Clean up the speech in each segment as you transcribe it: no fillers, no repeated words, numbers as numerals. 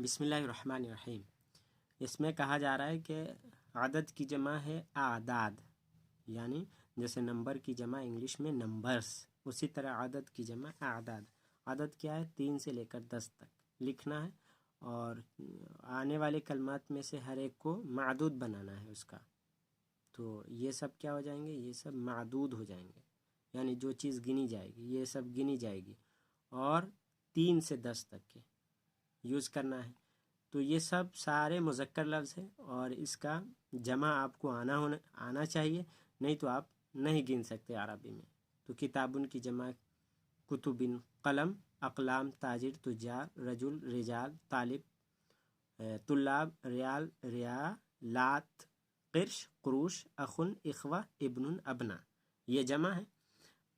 بسم اللہ الرحمن الرحیم۔ اس میں کہا جا رہا ہے کہ عدد کی جمع ہے اعداد، یعنی جیسے نمبر کی جمع انگلش میں نمبرز، اسی طرح عدد کی جمع اعداد۔ عدد کیا ہے؟ 3 سے لے کر 10 تک لکھنا ہے، اور آنے والے کلمات میں سے ہر ایک کو معدود بنانا ہے اس کا۔ تو یہ سب کیا ہو جائیں گے؟ یہ سب معدود ہو جائیں گے، یعنی جو چیز گنی جائے گی یہ سب گنی جائے گی، اور 3 سے 10 تک کے یوز کرنا ہے۔ تو یہ سب سارے مذکر لفظ ہیں، اور اس کا جمع آپ کو آنا چاہیے، نہیں تو آپ نہیں گن سکتے عربی میں۔ تو کتابن کی جمع کتبن، قلم اقلام، تاجر تجار، رجل رجال، طالب طلاب، ریال ریالات، قرش قروش، اخن اخوہ، ابن ابنا، یہ جمع ہے۔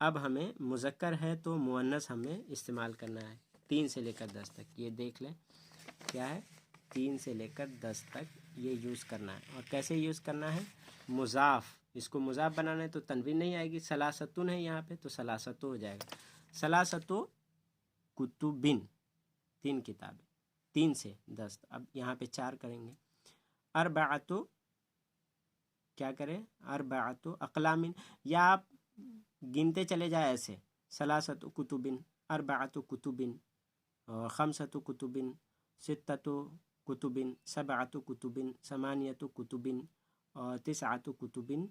اب ہمیں مذکر ہے تو مؤنث ہمیں استعمال کرنا ہے 3 سے لے کر 10 تک۔ یہ دیکھ لیں کیا ہے، 3 سے لے کر 10 تک یہ یوز کرنا ہے۔ اور کیسے یوز کرنا ہے؟ مضاف، اس کو مضاف بنانا ہے تو تنوین نہیں آئے گی، ثلاثتن ہے یہاں پہ تو ثلاثتو ہو جائے گا، ثلاثتو کتبن، 3 کتابیں، 3 سے 10۔ اب یہاں پہ 4 کریں گے۔ اربعتو، کیا کریں؟ اربعتو اقلامن، یا آپ گنتے چلے جائیں ایسے، ثلاثتو کتبن، اربعتو کتبن، اور خمسۃ کتبن، ستۃ کتبن، سبعۃ کتبن، ثمانیۃ کتبن، اور تسعۃ کتبن،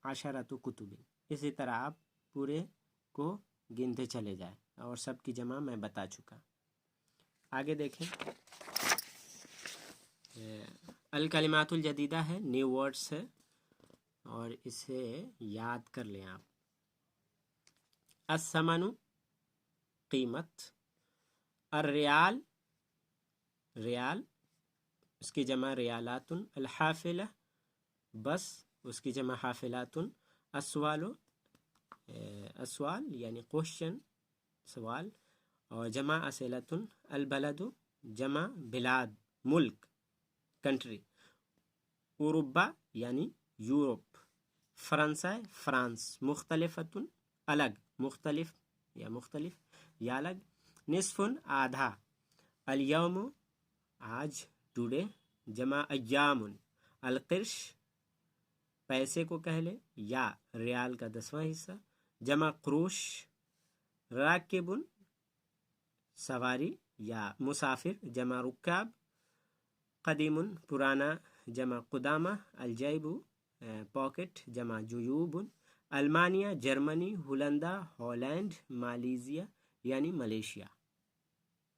عشرۃ کتبن۔ اسی طرح آپ پورے کو گنتے چلے جائیں، اور سب کی جمع میں بتا چکا۔ آگے دیکھیں، الکلمات الجدیدہ ہے، نیو ورڈس ہے، اور اسے یاد کر لیں آپ۔ الثمن، قیمت، الریال، ریال، اس کی جمع ریالات، الحافلہ، بس، اس کی جمع حافلات، السوال، اسوال یعنی کوشچن، سوال، اور جمع اسئلۃ، البلد، جمع بلاد، ملک، کنٹری، اوروبا یعنی یورپ، فرنسا فرانس، مختلفۃ، الگ، مختلف یا مختلف یا الگ، نصف، آدھا، الیوم، آج، ٹوڈے، جمع ایام، القرش، پیسے کو کہہ لے یا ریال کا 10واں حصہ، جمع قروش، راکب، سواری یا مسافر، جمع رکاب، قدیم، پرانا، جمع قدامہ، الجیب، پاکٹ، جمع جیوب، المانیہ، جرمنی، ہولندا، ہالینڈ، مالیزیا یعنی ملیشیا۔